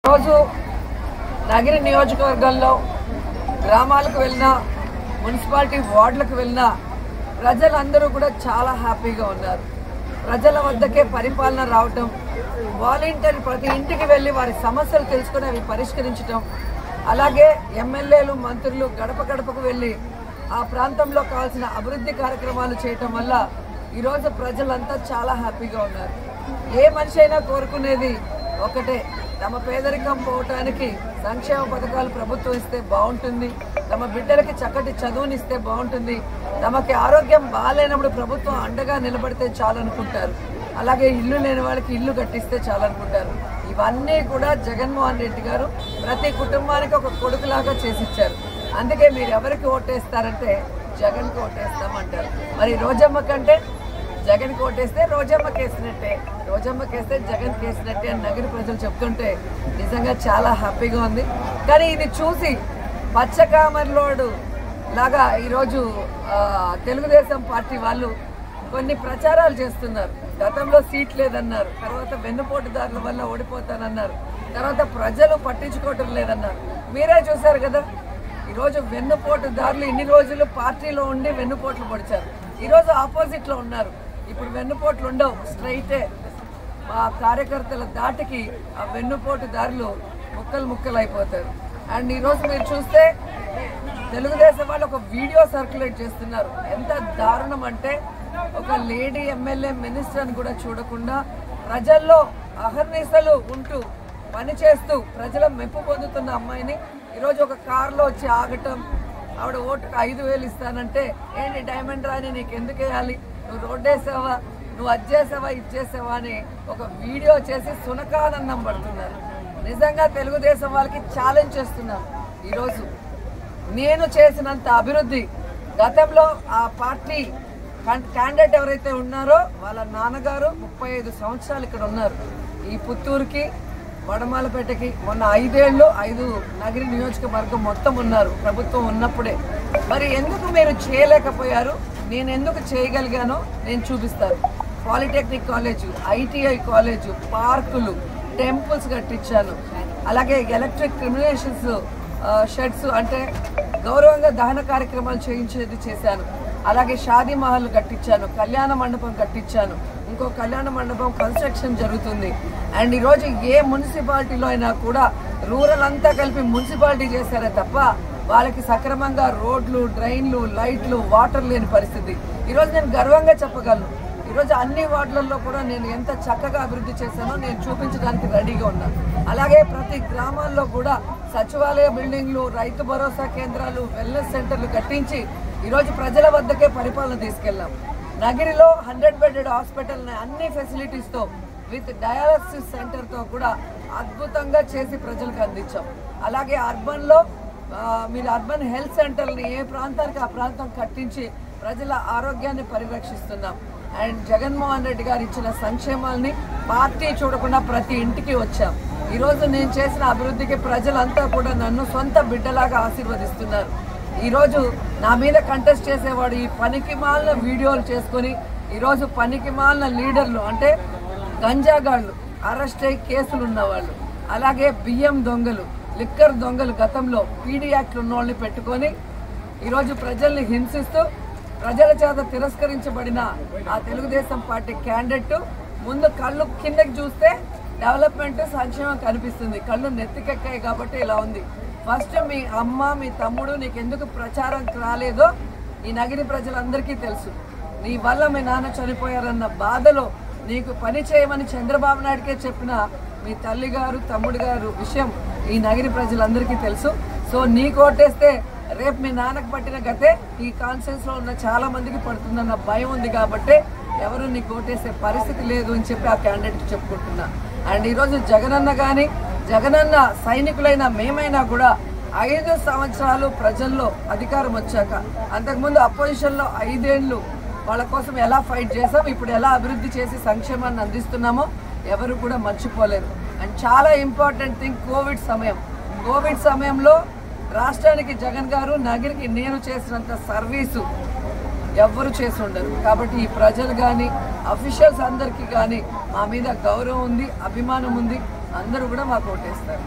రోజు నగరి నియోజకవర్గంలో గ్రామాలకు వెళ్ళినా మున్సిపాలిటీ వార్డులకు వెళ్ళినా ప్రజలందరూ కూడా చాలా హ్యాపీగా ఉన్నారు. ప్రజల వద్దకే పరిపాలన రావటం, వాలంటీర్ ప్రతి ఇంటికి వెళ్ళి వారి సమస్యలు తెలుసుకుని అవి పరిష్కరించడం, అలాగే ఎమ్మెల్యేలు మంత్రులు గడప గడపకు వెళ్ళి ఆ ప్రాంతంలో కావాల్సిన అభివృద్ధి కార్యక్రమాలు చేయటం వల్ల ఈరోజు ప్రజలంతా చాలా హ్యాపీగా ఉన్నారు. ఏ మనిషి అయినా కోరుకునేది ఒకటే, తమ పేదరికం పోవటానికి సంక్షేమ పథకాలు ప్రభుత్వం ఇస్తే బాగుంటుంది, తమ బిడ్డలకి చక్కటి చదువునిస్తే బాగుంటుంది, తమకి ఆరోగ్యం బాగాలేనప్పుడు ప్రభుత్వం అండగా నిలబడితే చాలనుకుంటారు, అలాగే ఇల్లు లేని వాళ్ళకి ఇల్లు కట్టిస్తే చాలనుకుంటారు. ఇవన్నీ కూడా జగన్మోహన్ రెడ్డి గారు ప్రతి కుటుంబానికి ఒక కొడుకులాగా చేసిచ్చారు. అందుకే మీరు ఎవరికి ఓటేస్తారంటే జగన్కి ఓటేస్తామంటారు. మరి రోజమ్మ కంటే జగన్కి ఓటేస్తే రోజమ్మకి వేసినట్టే, రోజమ్మకి వేస్తే జగన్కి వేసినట్టే అని నగరి ప్రజలు చెప్తుంటే నిజంగా చాలా హ్యాపీగా ఉంది. కానీ ఇది చూసి పచ్చకామర్లోడు లాగా ఈరోజు తెలుగుదేశం పార్టీ వాళ్ళు కొన్ని ప్రచారాలు చేస్తున్నారు. గతంలో సీట్ లేదన్నారు, తర్వాత వెన్నుపోటుదారుల వల్ల ఓడిపోతానన్నారు, తర్వాత ప్రజలు పట్టించుకోవటం లేదన్నారు. మీరే చూశారు కదా, ఈరోజు వెన్నుపోటుదారులు ఇన్ని రోజులు పార్టీలో ఉండి వెన్నుపోట్లు పొడిచారు, ఈరోజు ఆపోజిట్లో ఉన్నారు. ఇప్పుడు వెన్నుపోట్లు ఉండవు, స్ట్రైటే. మా కార్యకర్తల దాటికి ఆ వెన్నుపోటుదారులు ముక్కలు అయిపోతారు. అండ్ ఈరోజు మీరు చూస్తే తెలుగుదేశం వాళ్ళు ఒక వీడియో సర్క్యులేట్ చేస్తున్నారు. ఎంత దారుణం అంటే, ఒక లేడీ ఎమ్మెల్యే మినిస్టర్ అని కూడా చూడకుండా ప్రజల్లో అహర్నిశలు ఉంటూ పనిచేస్తూ ప్రజల మెప్పు పొందుతున్న అమ్మాయిని ఈరోజు ఒక కారులో వచ్చి ఆగటం, ఆవిడ ఓటుకు 5,000 ఇస్తానంటే ఏంటి డైమండ్ రాని నీకు ఎందుకు వేయాలి, నువ్వు రోడ్డు వేసావా, నువ్వు అది చేసావా ఇది చేసావా అని ఒక వీడియో చేసి సునకానందం పడుతున్నారు. నిజంగా తెలుగుదేశం వాళ్ళకి ఛాలెంజ్ చేస్తున్నారు. ఈరోజు నేను చేసినంత అభివృద్ధి గతంలో ఆ పార్టీ క్యాండిడేట్ ఎవరైతే ఉన్నారో వాళ్ళ నాన్నగారు 35 సంవత్సరాలు ఇక్కడ ఉన్నారు. ఈ పుత్తూరుకి వడమాలపేటకి మొన్న 5 ఏళ్ళు 5 నగరి నియోజకవర్గం మొత్తం ఉన్నారు ప్రభుత్వం ఉన్నప్పుడే. మరి ఎందుకు మీరు చేయలేకపోయారు, నేను ఎందుకు చేయగలిగానో నేను చూపిస్తాను. పాలిటెక్నిక్ కాలేజు, ఐటీఐ కాలేజు, పార్కులు, టెంపుల్స్ కట్టించాను, అలాగే ఎలక్ట్రిక్ క్రిమినేషన్స్ షెడ్స్ అంటే గౌరవంగా దహన కార్యక్రమాలు చేయించేది చేశాను, అలాగే షాదీ మహల్ కట్టించాను, కళ్యాణ మండపం కట్టించాను, ఇంకో కళ్యాణ మండపం కన్స్ట్రక్షన్ జరుగుతుంది. అండ్ ఈరోజు ఏ మున్సిపాలిటీలో అయినా కూడా రూరల్ అంతా కలిపి మున్సిపాలిటీ చేశారే తప్ప వాళ్ళకి సక్రమంగా రోడ్లు, డ్రైన్లు, లైట్లు, వాటర్ లేని పరిస్థితి. ఈరోజు నేను గర్వంగా చెప్పగలను, ఈరోజు అన్ని వార్డులలో కూడా నేను ఎంత చక్కగా అభివృద్ధి చేశానో నేను చూపించడానికి రెడీగా ఉన్నాను. అలాగే ప్రతి గ్రామాల్లో కూడా సచివాలయ బిల్డింగ్లు, రైతు భరోసా కేంద్రాలు, వెల్నెస్ సెంటర్లు కట్టించి ఈరోజు ప్రజల వద్దకే పరిపాలన తీసుకెళ్ళాం. నగిరిలో 100 బెడెడ్ హాస్పిటల్ అన్ని ఫెసిలిటీస్తో విత్ డయాలసిస్ సెంటర్తో కూడా అద్భుతంగా చేసి ప్రజలకు అందించాం. అలాగే అర్బన్లో మీరు అర్బన్ హెల్త్ సెంటర్ని ఏ ప్రాంతానికి ఆ ప్రాంతం కట్టించి ప్రజల ఆరోగ్యాన్ని పరిరక్షిస్తున్నాం. అండ్ జగన్మోహన్ రెడ్డి గారు ఇచ్చిన సంక్షేమాల్ని పార్టీ చూడకుండా ప్రతి ఇంటికి వచ్చాం. ఈరోజు నేను చేసిన అభివృద్ధికి ప్రజలంతా కూడా నన్ను సొంత బిడ్డలాగా ఆశీర్వదిస్తున్నారు. ఈరోజు నా మీద కంటెస్ట్ చేసేవాడు ఈ పనికిమాలిన వీడియోలు చేసుకొని ఈరోజు పనికిమాలిన లీడర్లు అంటే గంజాగాళ్ళు, అరెస్ట్ అయ్యి కేసులు ఉన్నవాళ్ళు, అలాగే బియ్యం దొంగలు, లిక్కర్ దొంగలు గతంలో పీడీ యాక్ట్లు ఉన్న వాళ్ళని పెట్టుకొని ఈరోజు ప్రజల్ని హింసిస్తూ ప్రజల చేత తిరస్కరించబడిన ఆ తెలుగుదేశం పార్టీ క్యాండిడేట్ ముందు కళ్ళు కిందకి చూస్తే డెవలప్మెంట్ సంక్షేమం కనిపిస్తుంది, కళ్ళు నెత్తికెక్కాయి కాబట్టి ఇలా ఉంది. ఫస్ట్ మీ అమ్మ మీ తమ్ముడు నీకెందుకు ప్రచారం రాలేదో ఈ నగరి ప్రజలందరికీ తెలుసు. నీ వల్ల మీ నాన్న చనిపోయారన్న బాధలో నీకు పని చేయమని చంద్రబాబు నాయుడుకే చెప్పిన మీ తల్లి గారు తమ్ముడు గారు విషయం ఈ నగరి ప్రజలందరికీ తెలుసు. సో నీకు ఓటేస్తే రేపు మీ నాన్నకు పట్టిన గతే ఈ కాన్ఫరెన్స్లో ఉన్న చాలా మందికి పడుతుందన్న భయం ఉంది కాబట్టి ఎవరు నీకు ఓటేసే పరిస్థితి లేదు అని చెప్పి ఆ క్యాండిడేట్కి చెప్పుకుంటున్నా. అండ్ ఈరోజు జగనన్న కానీ జగనన్న సైనికులైన మేమైనా కూడా 5 సంవత్సరాలు ప్రజల్లో అధికారం వచ్చాక అంతకుముందు అపోజిషన్లో 5 ఏళ్ళు వాళ్ళ కోసం ఎలా ఫైట్ చేసాం, ఇప్పుడు ఎలా అభివృద్ధి చేసి సంక్షేమాన్ని అందిస్తున్నామో ఎవరు కూడా మర్చిపోలేరు. అండ్ చాలా ఇంపార్టెంట్ థింగ్ కోవిడ్ సమయంలో రాష్ట్రానికి జగన్ గారు నగరికి నేను చేసినంత సర్వీసు ఎవ్వరు చేసి ఉండరు. కాబట్టి ఈ ప్రజలు కానీ అఫీషియల్స్ అందరికీ కానీ మా మీద గౌరవం ఉంది, అభిమానం ఉంది. అందరూ కూడా మాకు ఓటేస్తారు.